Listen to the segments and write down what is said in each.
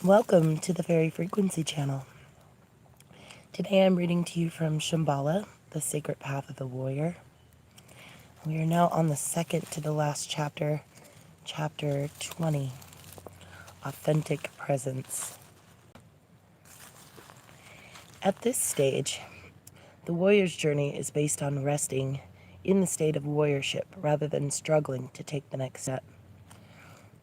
Welcome to the Fairy Frequency channel. Today I'm reading to you from Shambhala, The Sacred Path of the Warrior. We are now on the second to the last chapter, chapter 20, Authentic Presence. At this stage, the warrior's journey is based on resting in the state of warriorship rather than struggling to take the next step.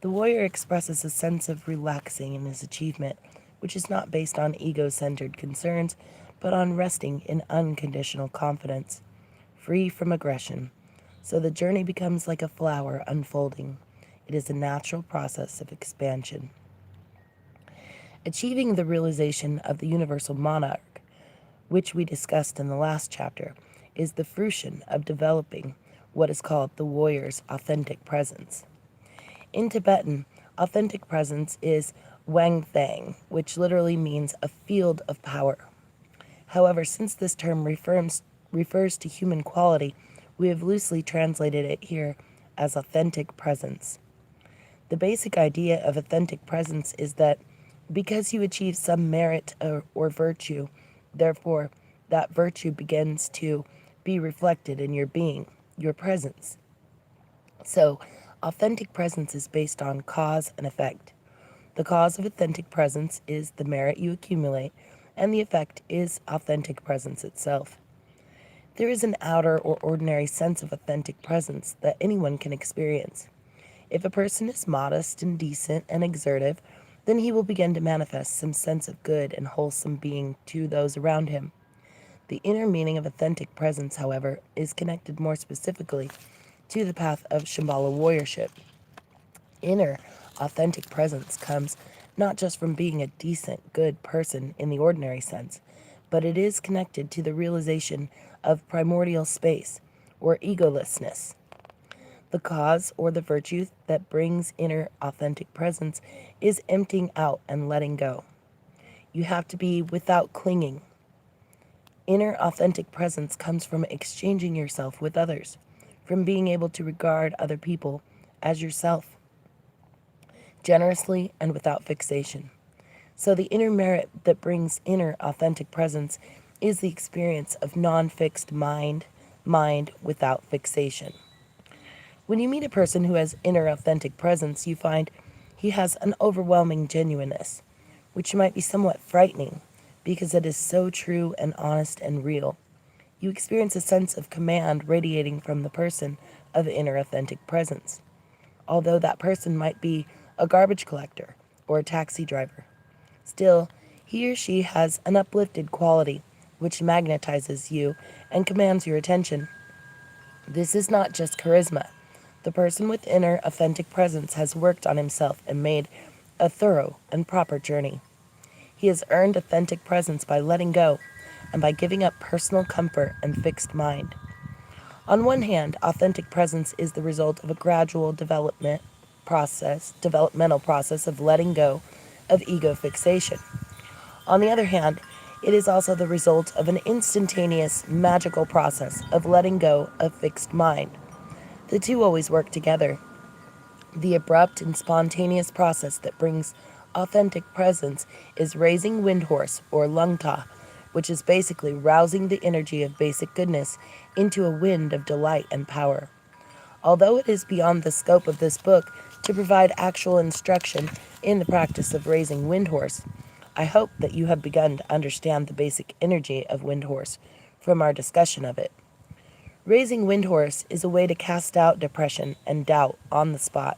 The warrior expresses a sense of relaxing in his achievement, which is not based on ego-centered concerns, but on resting in unconditional confidence, free from aggression. So the journey becomes like a flower unfolding. It is a natural process of expansion. Achieving the realization of the universal monarch, which we discussed in the last chapter, is the fruition of developing what is called the warrior's authentic presence. In Tibetan, authentic presence is Wang Thang, which literally means a field of power. However, since this term refers to human quality, we have loosely translated it here as authentic presence. The basic idea of authentic presence is that because you achieve some merit or virtue, therefore that virtue begins to be reflected in your being, your presence. So, authentic presence is based on cause and effect. The cause of authentic presence is the merit you accumulate, and the effect is authentic presence itself. There is an outer or ordinary sense of authentic presence that anyone can experience. If a person is modest and decent and exertive, then he will begin to manifest some sense of good and wholesome being to those around him. The inner meaning of authentic presence, however, is connected more specifically to the path of Shambhala warriorship. Inner, authentic presence comes not just from being a decent, good person in the ordinary sense, but it is connected to the realization of primordial space, or egolessness. The cause or the virtue that brings inner authentic presence is emptying out and letting go. You have to be without clinging. Inner authentic presence comes from exchanging yourself with others, from being able to regard other people as yourself, generously and without fixation. So the inner merit that brings inner authentic presence is the experience of non-fixed mind without fixation. When you meet a person who has inner authentic presence, you find he has an overwhelming genuineness, which might be somewhat frightening because it is so true and honest and real. You experience a sense of command radiating from the person of inner authentic presence, although that person might be a garbage collector or a taxi driver. Still, he or she has an uplifted quality which magnetizes you and commands your attention. This is not just charisma. The person with inner authentic presence has worked on himself and made a thorough and proper journey. He has earned authentic presence by letting go and by giving up personal comfort and fixed mind. On one hand, authentic presence is the result of a gradual developmental process of letting go of ego fixation. On the other hand, it is also the result of an instantaneous, magical process of letting go of fixed mind. The two always work together. The abrupt and spontaneous process that brings authentic presence is raising windhorse or lungta, which is basically rousing the energy of basic goodness into a wind of delight and power. Although it is beyond the scope of this book to provide actual instruction in the practice of raising windhorse, I hope that you have begun to understand the basic energy of windhorse from our discussion of it. Raising windhorse is a way to cast out depression and doubt on the spot.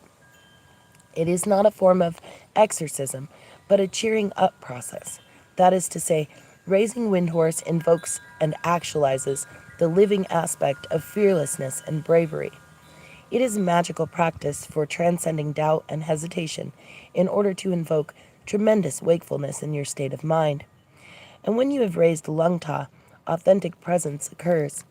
It is not a form of exorcism, but a cheering up process. That is to say, raising windhorse invokes and actualizes the living aspect of fearlessness and bravery. It is a magical practice for transcending doubt and hesitation in order to invoke tremendous wakefulness in your state of mind. And when you have raised lungta, authentic presence occurs.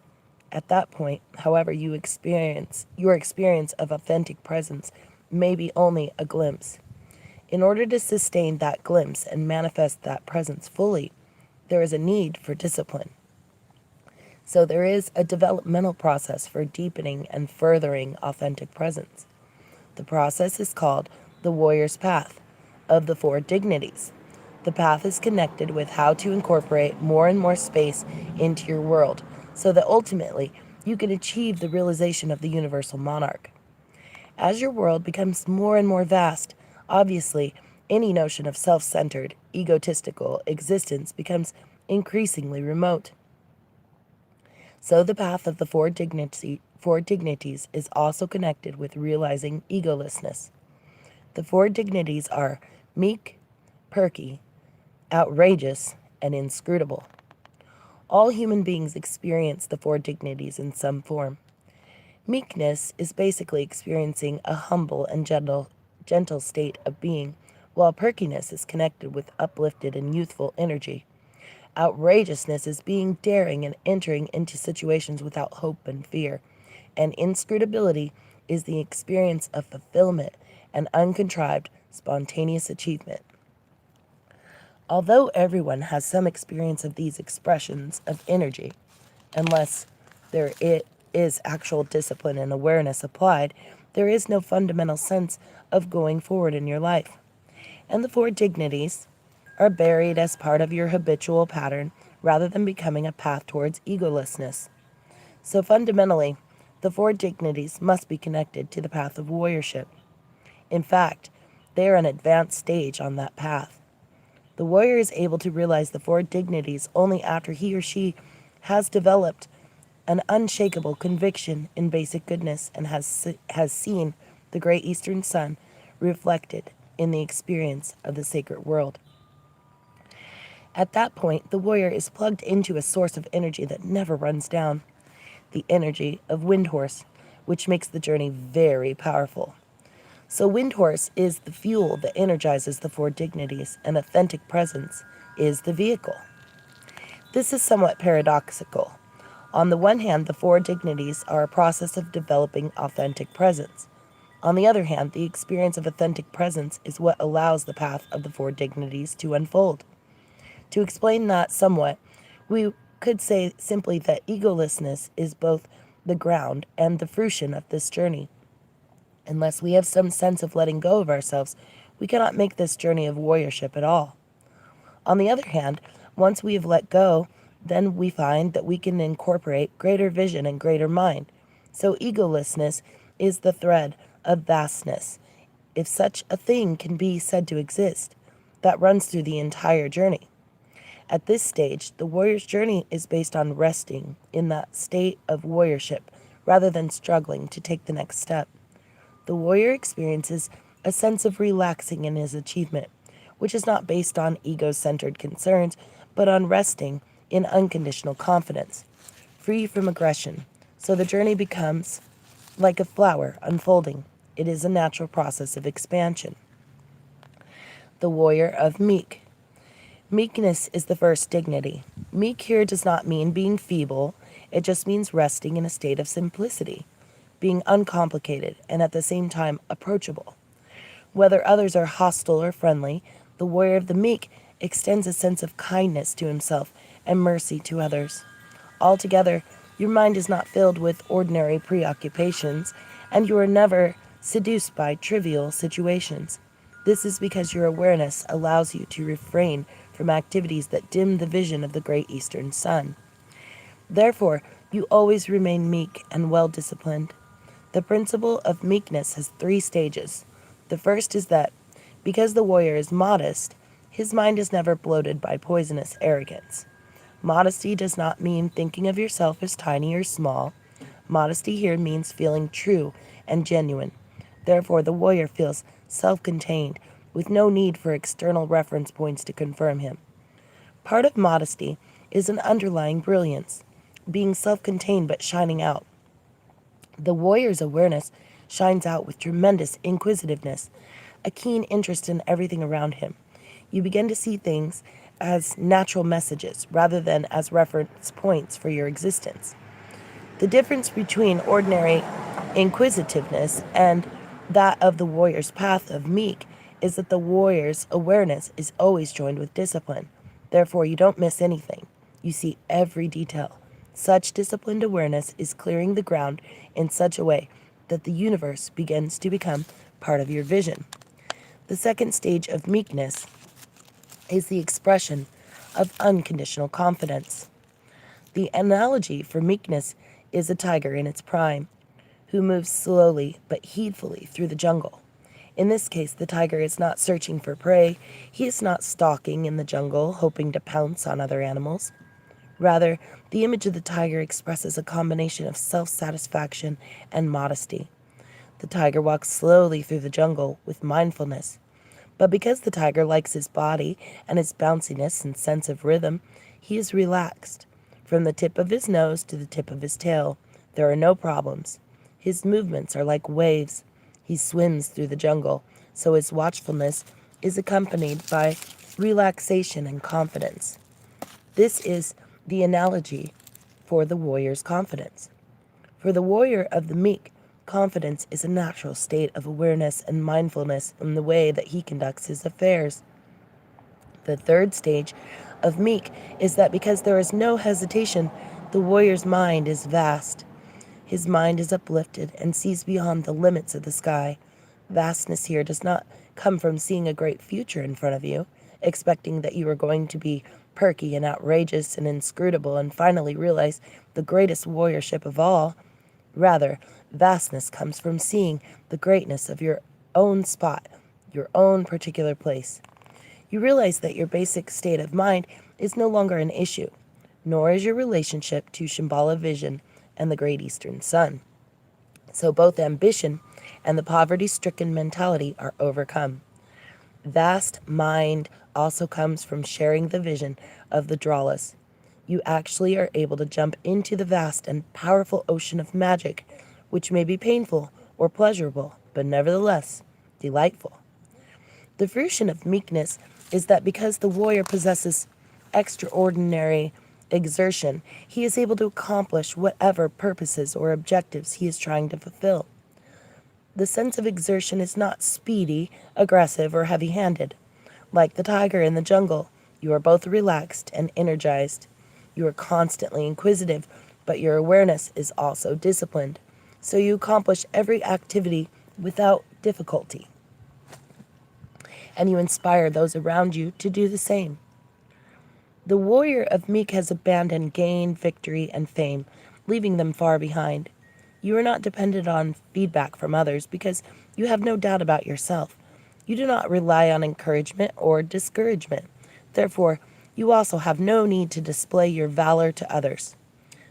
At that point, however, your experience of authentic presence may be only a glimpse. In order to sustain that glimpse and manifest that presence fully, there is a need for discipline. So there is a developmental process for deepening and furthering authentic presence. The process is called the warrior's path, of the four dignities. The path is connected with how to incorporate more and more space into your world so that ultimately you can achieve the realization of the universal monarch. As your world becomes more and more vast, obviously, any notion of self-centered, egotistical existence becomes increasingly remote. So the path of the four dignities is also connected with realizing egolessness. The four dignities are meek, perky, outrageous, and inscrutable. All human beings experience the four dignities in some form. Meekness is basically experiencing a humble and gentle state of being, while perkiness is connected with uplifted and youthful energy. Outrageousness is being daring and entering into situations without hope and fear. And inscrutability is the experience of fulfillment and uncontrived, spontaneous achievement. Although everyone has some experience of these expressions of energy, unless there is actual discipline and awareness applied, there is no fundamental sense of going forward in your life. And the four dignities are buried as part of your habitual pattern rather than becoming a path towards egolessness. So fundamentally, the four dignities must be connected to the path of warriorship. In fact, they are an advanced stage on that path. The warrior is able to realize the four dignities only after he or she has developed an unshakable conviction in basic goodness and has seen the great eastern sun reflected in the experience of the sacred world. At that point, the warrior is plugged into a source of energy that never runs down, the energy of Windhorse, which makes the journey very powerful. So Windhorse is the fuel that energizes the four dignities, and authentic presence is the vehicle. This is somewhat paradoxical. On the one hand, the four dignities are a process of developing authentic presence. On the other hand, the experience of authentic presence is what allows the path of the four dignities to unfold. To explain that somewhat, we could say simply that egolessness is both the ground and the fruition of this journey. Unless we have some sense of letting go of ourselves, we cannot make this journey of warriorship at all. On the other hand, once we have let go, then we find that we can incorporate greater vision and greater mind. So egolessness is the thread of vastness, if such a thing can be said to exist, that runs through the entire journey. At this stage, the warrior's journey is based on resting in that state of warriorship rather than struggling to take the next step. The warrior experiences a sense of relaxing in his achievement, which is not based on ego-centered concerns, but on resting in unconditional confidence, free from aggression. So the journey becomes like a flower unfolding. It is a natural process of expansion. The warrior of meek. Meekness is the first dignity. Meek here does not mean being feeble, it just means resting in a state of simplicity, being uncomplicated and at the same time approachable. Whether others are hostile or friendly, the warrior of the meek extends a sense of kindness to himself and mercy to others. Altogether, your mind is not filled with ordinary preoccupations, and you are never seduced by trivial situations. This is because your awareness allows you to refrain from activities that dim the vision of the great eastern sun. Therefore, you always remain meek and well-disciplined. The principle of meekness has 3 stages. The first is that, because the warrior is modest, his mind is never bloated by poisonous arrogance. Modesty does not mean thinking of yourself as tiny or small. Modesty here means feeling true and genuine. Therefore, the warrior feels self-contained, with no need for external reference points to confirm him. Part of modesty is an underlying brilliance, being self-contained but shining out. The warrior's awareness shines out with tremendous inquisitiveness, a keen interest in everything around him. You begin to see things as natural messages rather than as reference points for your existence. The difference between ordinary inquisitiveness and that of the warrior's path of meek is that the warrior's awareness is always joined with discipline. Therefore, you don't miss anything. You see every detail. Such disciplined awareness is clearing the ground in such a way that the universe begins to become part of your vision. The second stage of meekness is the expression of unconditional confidence. The analogy for meekness is a tiger in its prime, who moves slowly but heedfully through the jungle. In this case, the tiger is not searching for prey. He is not stalking in the jungle, hoping to pounce on other animals. Rather, the image of the tiger expresses a combination of self-satisfaction and modesty. The tiger walks slowly through the jungle with mindfulness. But because the tiger likes his body and his bounciness and sense of rhythm, he is relaxed. From the tip of his nose to the tip of his tail, there are no problems. His movements are like waves. He swims through the jungle, so his watchfulness is accompanied by relaxation and confidence. This is the analogy for the warrior's confidence. For the warrior of the meek, confidence is a natural state of awareness and mindfulness in the way that he conducts his affairs. The third stage of meek is that because there is no hesitation, the warrior's mind is vast. His mind is uplifted and sees beyond the limits of the sky. Vastness here does not come from seeing a great future in front of you, expecting that you are going to be perky and outrageous and inscrutable and finally realize the greatest warriorship of all. Rather, vastness comes from seeing the greatness of your own spot, your own particular place. You realize that your basic state of mind is no longer an issue, nor is your relationship to Shambhala vision and the great eastern sun. So both ambition and the poverty-stricken mentality are overcome. Vast mind also comes from sharing the vision of the Dralas. You actually are able to jump into the vast and powerful ocean of magic, which may be painful or pleasurable, but nevertheless delightful. The fruition of meekness is that because the warrior possesses extraordinary exertion, he is able to accomplish whatever purposes or objectives he is trying to fulfill. The sense of exertion is not speedy, aggressive, or heavy-handed. Like the tiger in the jungle, you are both relaxed and energized. You are constantly inquisitive, but your awareness is also disciplined, so you accomplish every activity without difficulty. And you inspire those around you to do the same. The warrior of meek has abandoned gain, victory, and fame, leaving them far behind. You are not dependent on feedback from others because you have no doubt about yourself. You do not rely on encouragement or discouragement. Therefore, you also have no need to display your valor to others.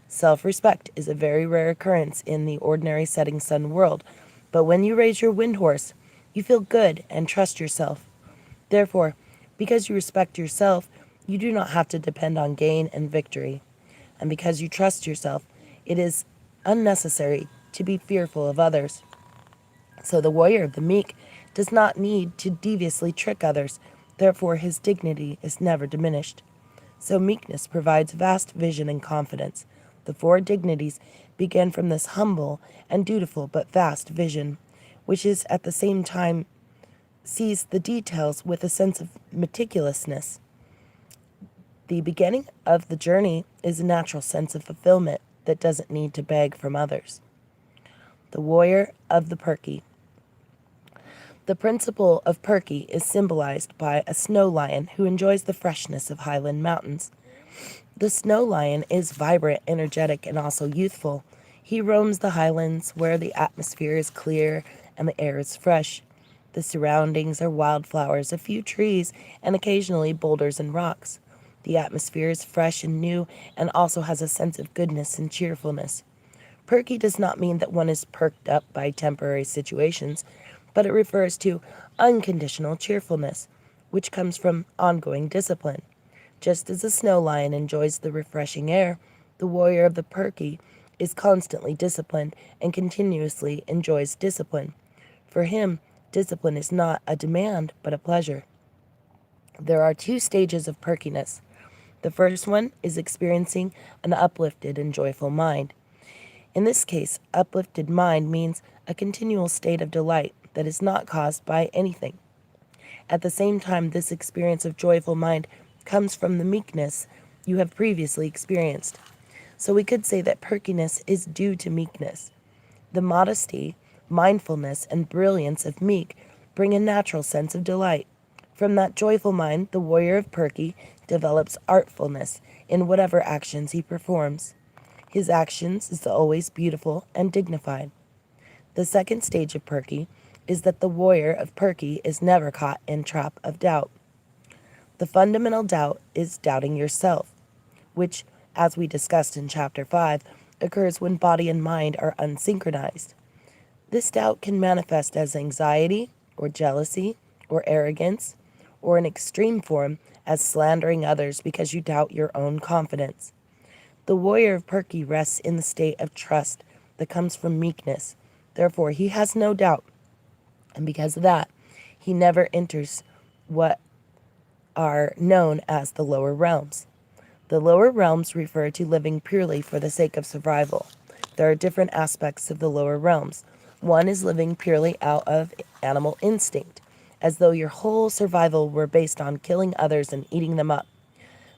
Self-respect is a very rare occurrence in the ordinary setting sun world, but when you raise your wind horse, you feel good and trust yourself. Therefore, because you respect yourself, you do not have to depend on gain and victory. And because you trust yourself, it is unnecessary to be fearful of others. So the warrior of the meek does not need to deviously trick others, therefore his dignity is never diminished. So meekness provides vast vision and confidence. The four dignities begin from this humble and dutiful but vast vision, which is at the same time sees the details with a sense of meticulousness. The beginning of the journey is a natural sense of fulfillment that doesn't need to beg from others. The warrior of the perky. The principle of perky is symbolized by a snow lion who enjoys the freshness of highland mountains. The snow lion is vibrant, energetic, and also youthful. He roams the highlands where the atmosphere is clear and the air is fresh. The surroundings are wildflowers, a few trees, and occasionally boulders and rocks. The atmosphere is fresh and new and also has a sense of goodness and cheerfulness. Perky does not mean that one is perked up by temporary situations, but it refers to unconditional cheerfulness, which comes from ongoing discipline. Just as the snow lion enjoys the refreshing air, the warrior of the perky is constantly disciplined and continuously enjoys discipline. For him, discipline is not a demand, but a pleasure. There are two stages of perkiness. The first one is experiencing an uplifted and joyful mind. In this case, uplifted mind means a continual state of delight that is not caused by anything. At the same time, this experience of joyful mind comes from the meekness you have previously experienced. So we could say that perkiness is due to meekness. The modesty, mindfulness, and brilliance of meek bring a natural sense of delight. From that joyful mind, the warrior of Perky develops artfulness in whatever actions he performs. His actions is always beautiful and dignified. The second stage of Perky is that the warrior of Perky is never caught in trap of doubt. The fundamental doubt is doubting yourself, which, as we discussed in Chapter 5, occurs when body and mind are unsynchronized. This doubt can manifest as anxiety, or jealousy, or arrogance, or in extreme form as slandering others because you doubt your own confidence. The warrior of Perky rests in the state of trust that comes from meekness. Therefore, he has no doubt, and because of that, he never enters what are known as the lower realms. The lower realms refer to living purely for the sake of survival. There are different aspects of the lower realms. One is living purely out of animal instinct, as though your whole survival were based on killing others and eating them up.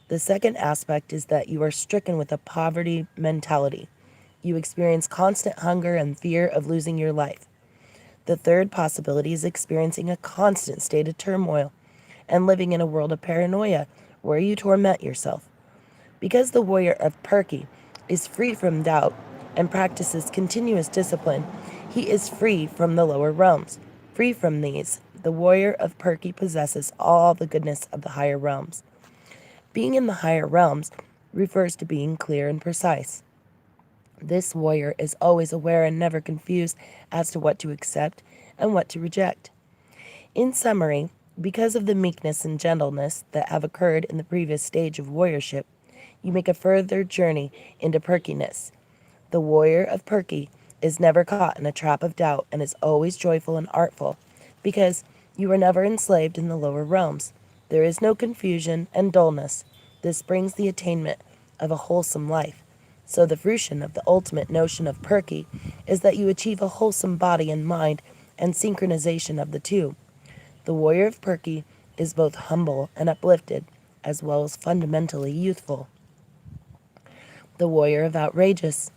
The second aspect is that you are stricken with a poverty mentality. You experience constant hunger and fear of losing your life. The third possibility is experiencing a constant state of turmoil and living in a world of paranoia where you torment yourself. Because the warrior of Perky is free from doubt and practices continuous discipline, he is free from the lower realms. Free from these, the warrior of Perky possesses all the goodness of the higher realms. Being in the higher realms refers to being clear and precise. This warrior is always aware and never confused as to what to accept and what to reject. In summary, because of the meekness and gentleness that have occurred in the previous stage of warriorship, you make a further journey into perkiness. The warrior of Perky is never caught in a trap of doubt and is always joyful and artful, because you are never enslaved in the lower realms. There is no confusion and dullness. This brings the attainment of a wholesome life. So the fruition of the ultimate notion of Perky is that you achieve a wholesome body and mind and synchronization of the two. The warrior of Perky is both humble and uplifted, as well as fundamentally youthful. The warrior of outrageous.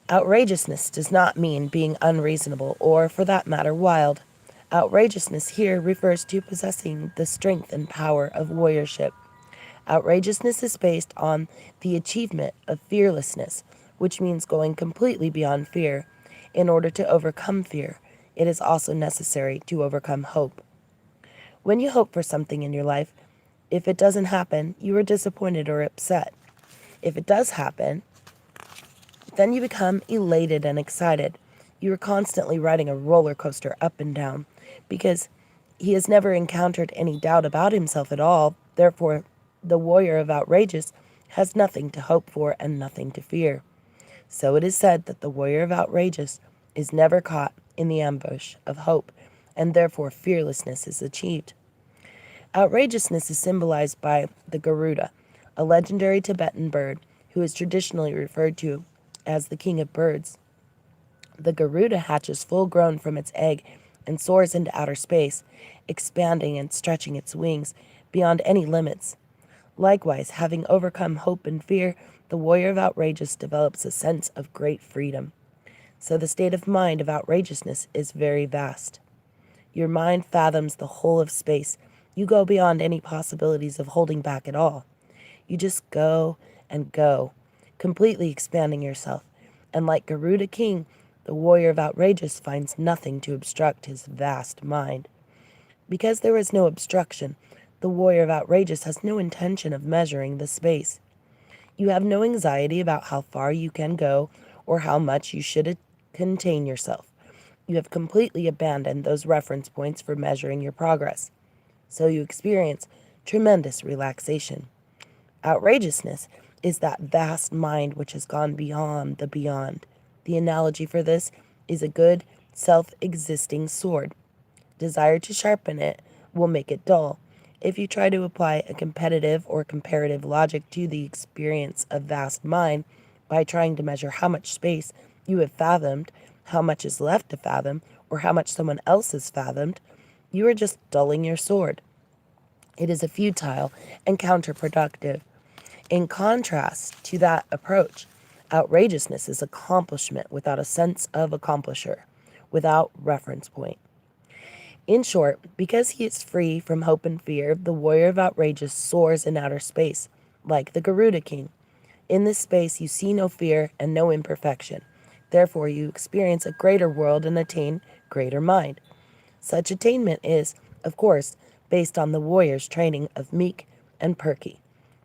Outrageousness does not mean being unreasonable or, for that matter, wild. Outrageousness here refers to possessing the strength and power of warriorship. Outrageousness is based on the achievement of fearlessness, which means going completely beyond fear. In order to overcome fear, it is also necessary to overcome hope. When you hope for something in your life, if it doesn't happen, you are disappointed or upset. If it does happen, then you become elated and excited. You are constantly riding a roller coaster up and down because he has never encountered any doubt about himself at all. Therefore, the warrior of outrageous has nothing to hope for and nothing to fear. So it is said that the warrior of outrageous is never caught in the ambush of hope, and therefore fearlessness is achieved. Outrageousness is symbolized by the Garuda, a legendary Tibetan bird who is traditionally referred to as the king of birds. The Garuda hatches full grown from its egg and soars into outer space, expanding and stretching its wings beyond any limits. Likewise, having overcome hope and fear, the warrior of outrageous develops a sense of great freedom. So the state of mind of outrageousness is very vast. Your mind fathoms the whole of space. You go beyond any possibilities of holding back at all. You just go and go, completely expanding yourself. And like Garuda King, the warrior of outrageous finds nothing to obstruct his vast mind. Because there is no obstruction, the warrior of outrageous has no intention of measuring the space. You have no anxiety about how far you can go or how much you should contain yourself. You have completely abandoned those reference points for measuring your progress. So you experience tremendous relaxation. Outrageousness is that vast mind which has gone beyond the beyond. The analogy for this is a good, self-existing sword. Desire to sharpen it will make it dull. If you try to apply a competitive or comparative logic to the experience of vast mind by trying to measure how much space you have fathomed, how much is left to fathom, or how much someone else has fathomed, you are just dulling your sword. It is a futile and counterproductive. In contrast to that approach, outrageousness is accomplishment without a sense of accomplisher, without reference point. In short, because he is free from hope and fear, the warrior of outrageous soars in outer space, like the Garuda king. In this space you see no fear and no imperfection. Therefore you experience a greater world and attain greater mind. Such attainment is, of course, based on the warrior's training of meek and perky.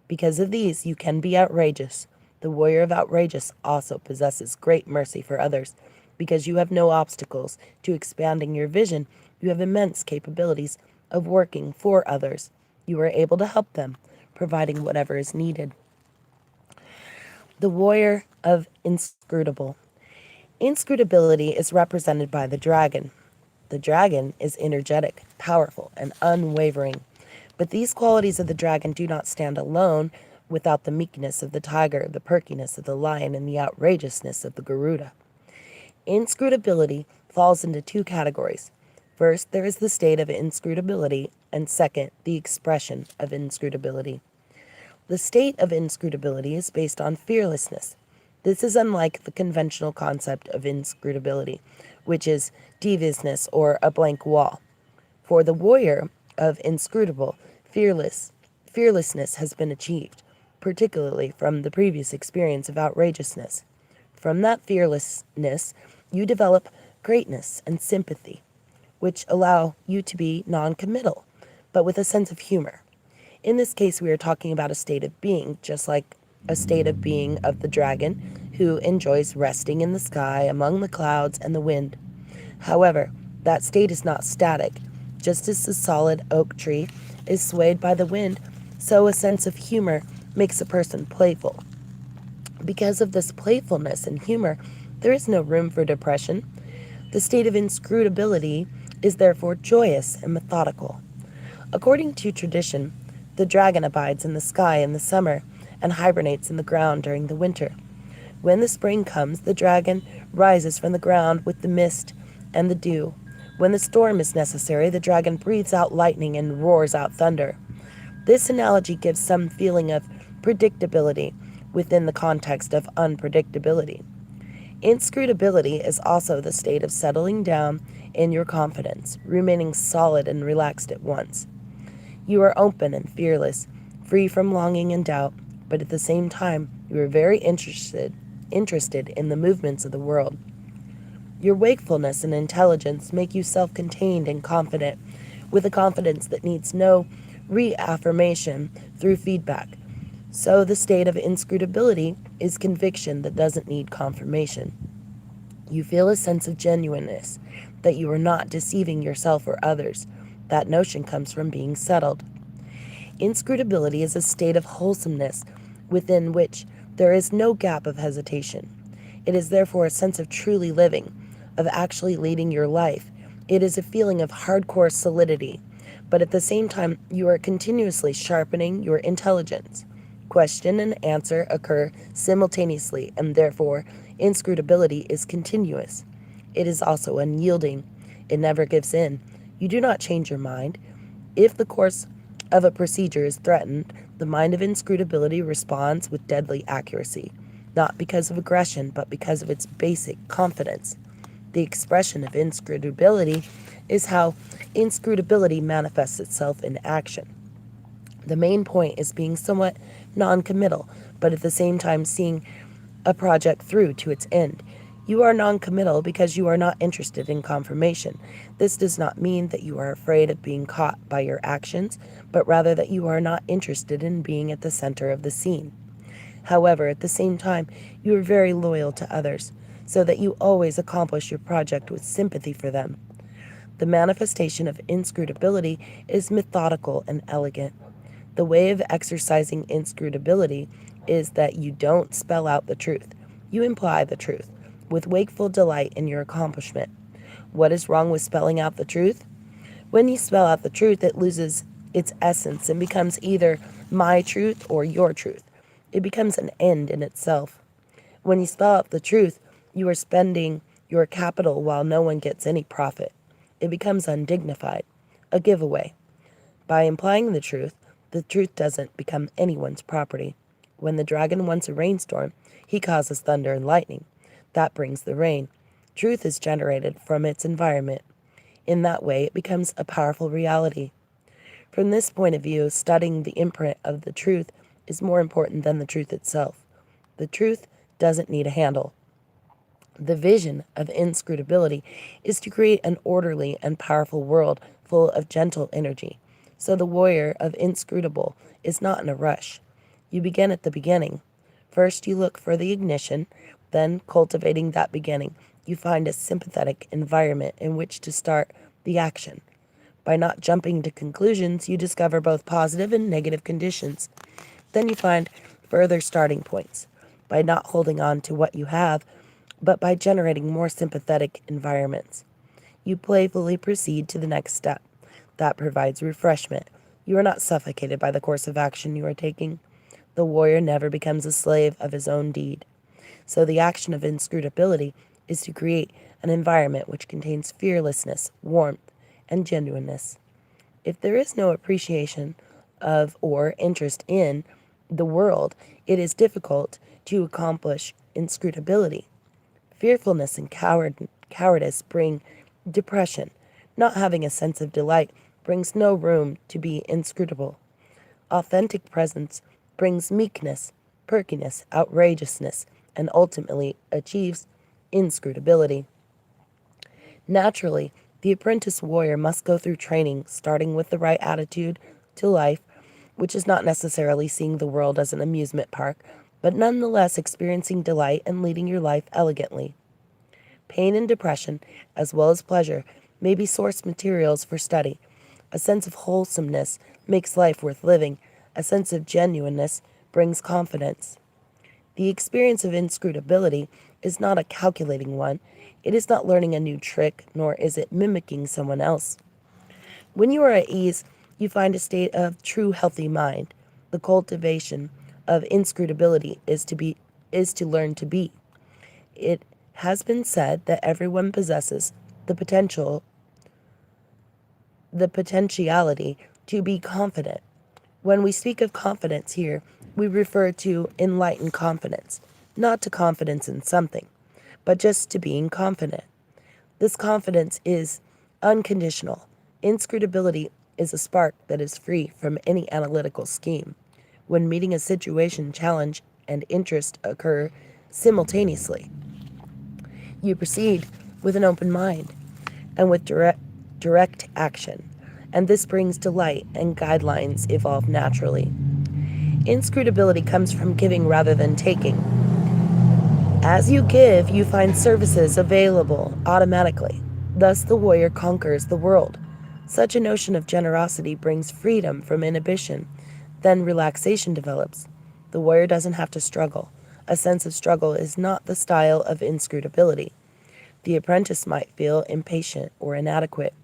Because of these you can be outrageous. The warrior of outrageous also possesses great mercy for others. Because you have no obstacles to expanding your vision, you have immense capabilities of working for others. You are able to help them, providing whatever is needed. The warrior of inscrutable. Inscrutability is represented by the dragon. The dragon is energetic, powerful, and unwavering. But these qualities of the dragon do not stand alone without the meekness of the tiger, the perkiness of the lion, and the outrageousness of the Garuda. Inscrutability falls into two categories. First, there is the state of inscrutability, and second, the expression of inscrutability. The state of inscrutability is based on fearlessness. This is unlike the conventional concept of inscrutability, which is deviousness or a blank wall. For the warrior of inscrutable, fearlessness has been achieved, particularly from the previous experience of outrageousness. From that fearlessness, you develop greatness and sympathy, which allow you to be non-committal, but with a sense of humor. In this case, we are talking about a state of being, just like a state of being of the dragon, who enjoys resting in the sky among the clouds and the wind. However, that state is not static. Just as the solid oak tree is swayed by the wind, so a sense of humor makes a person playful. Because of this playfulness and humor, there is no room for depression. The state of inscrutability is therefore joyous and methodical. According to tradition, the dragon abides in the sky in the summer and hibernates in the ground during the winter. When the spring comes, the dragon rises from the ground with the mist and the dew. When the storm is necessary, the dragon breathes out lightning and roars out thunder. This analogy gives some feeling of predictability within the context of unpredictability. Inscrutability is also the state of settling down in your confidence, remaining solid and relaxed at once. You are open and fearless, free from longing and doubt, but at the same time, you are very interested in the movements of the world. Your wakefulness and intelligence make you self-contained and confident, with a confidence that needs no reaffirmation through feedback. So the state of inscrutability is conviction that doesn't need confirmation. You feel a sense of genuineness, that you are not deceiving yourself or others. That notion comes from being settled. Inscrutability is a state of wholesomeness within which there is no gap of hesitation. It is therefore a sense of truly living, of actually leading your life. It is a feeling of hardcore solidity, but at the same time, you are continuously sharpening your intelligence. Question and answer occur simultaneously, and therefore, inscrutability is continuous. It is also unyielding. It never gives in. You do not change your mind. If the course of a procedure is threatened, the mind of inscrutability responds with deadly accuracy, not because of aggression, but because of its basic confidence. The expression of inscrutability is how inscrutability manifests itself in action. The main point is being somewhat non-committal, but at the same time seeing a project through to its end. You are non-committal because you are not interested in confirmation. This does not mean that you are afraid of being caught by your actions, but rather that you are not interested in being at the center of the scene. However, at the same time, you are very loyal to others, so that you always accomplish your project with sympathy for them. The manifestation of inscrutability is methodical and elegant. The way of exercising inscrutability is that you don't spell out the truth. You imply the truth, with wakeful delight in your accomplishment. What is wrong with spelling out the truth? When you spell out the truth, it loses its essence and becomes either my truth or your truth. It becomes an end in itself. When you spell out the truth, you are spending your capital while no one gets any profit. It becomes undignified, a giveaway. By implying the truth doesn't become anyone's property. When the dragon wants a rainstorm, he causes thunder and lightning. That brings the rain. Truth is generated from its environment. In that way, it becomes a powerful reality. From this point of view, studying the imprint of the truth is more important than the truth itself. The truth doesn't need a handle. The vision of inscrutability is to create an orderly and powerful world full of gentle energy. So the warrior of inscrutable is not in a rush. You begin at the beginning. First, you look for the ignition, then, cultivating that beginning, you find a sympathetic environment in which to start the action. By not jumping to conclusions, you discover both positive and negative conditions. Then you find further starting points. By not holding on to what you have, but by generating more sympathetic environments. You playfully proceed to the next step. That provides refreshment. You are not suffocated by the course of action you are taking. The warrior never becomes a slave of his own deed. So the action of inscrutability is to create an environment which contains fearlessness, warmth, and genuineness. If there is no appreciation of or interest in the world, it is difficult to accomplish inscrutability. Fearfulness and cowardice bring depression. Not having a sense of delight brings no room to be inscrutable. Authentic presence brings meekness, perkiness, outrageousness, and ultimately achieves inscrutability. Naturally, the apprentice warrior must go through training, starting with the right attitude to life, which is not necessarily seeing the world as an amusement park, but nonetheless experiencing delight and leading your life elegantly. Pain and depression, as well as pleasure, may be source materials for study. A sense of wholesomeness makes life worth living. A sense of genuineness brings confidence. The experience of inscrutability is not a calculating one. It is not learning a new trick, nor is it mimicking someone else. When you are at ease, you find a state of true healthy mind. The cultivation of inscrutability is to learn to be. It has been said that everyone possesses the potentiality to be confident. When we speak of confidence here, we refer to enlightened confidence, not to confidence in something, but just to being confident. This confidence is unconditional. Inscrutability is a spark that is free from any analytical scheme. When meeting a situation, challenge and interest occur simultaneously. You proceed with an open mind and with direct action, and this brings delight and guidelines evolve naturally. Inscrutability comes from giving rather than taking. As you give, you find services available automatically. Thus, the warrior conquers the world. Such a notion of generosity brings freedom from inhibition. Then relaxation develops. The warrior doesn't have to struggle. A sense of struggle is not the style of inscrutability. The apprentice might feel impatient or inadequate.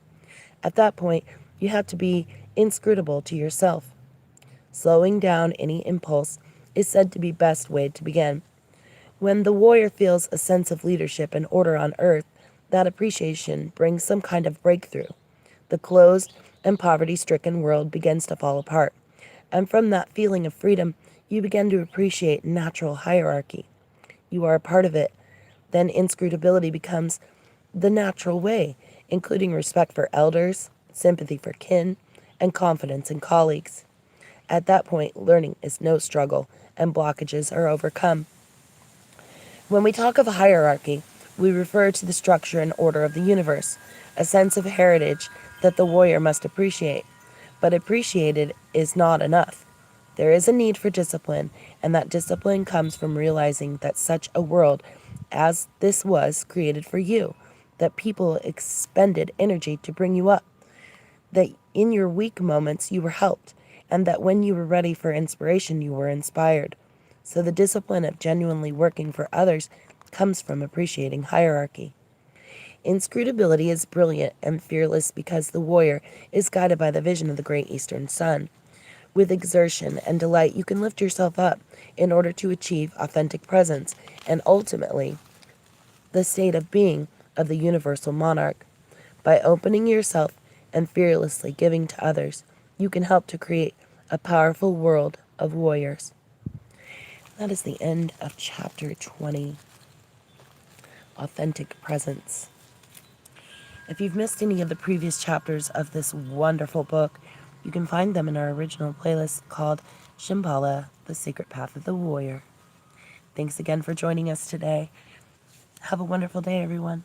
At that point, you have to be inscrutable to yourself. Slowing down any impulse is said to be best way to begin. When the warrior feels a sense of leadership and order on earth, that appreciation brings some kind of breakthrough. The closed and poverty-stricken world begins to fall apart, and from that feeling of freedom, you begin to appreciate natural hierarchy. You are a part of it. Then inscrutability becomes the natural way, including respect for elders, sympathy for kin, and confidence in colleagues. At that point, learning is no struggle, and blockages are overcome. When we talk of hierarchy, we refer to the structure and order of the universe, a sense of heritage that the warrior must appreciate. But appreciated is not enough. There is a need for discipline, and that discipline comes from realizing that such a world as this was created for you, that people expended energy to bring you up, that in your weak moments you were helped, and that when you were ready for inspiration you were inspired. So the discipline of genuinely working for others comes from appreciating hierarchy. Inscrutability is brilliant and fearless because the warrior is guided by the vision of the great eastern sun. With exertion and delight, you can lift yourself up in order to achieve authentic presence and ultimately the state of being of the universal monarch. By opening yourself and fearlessly giving to others, you can help to create a powerful world of warriors. That is the end of chapter 20, Authentic Presence. If you've missed any of the previous chapters of this wonderful book, you can find them in our original playlist called Shambhala The Sacred Path of the Warrior. Thanks again for joining us today. Have a wonderful day, everyone.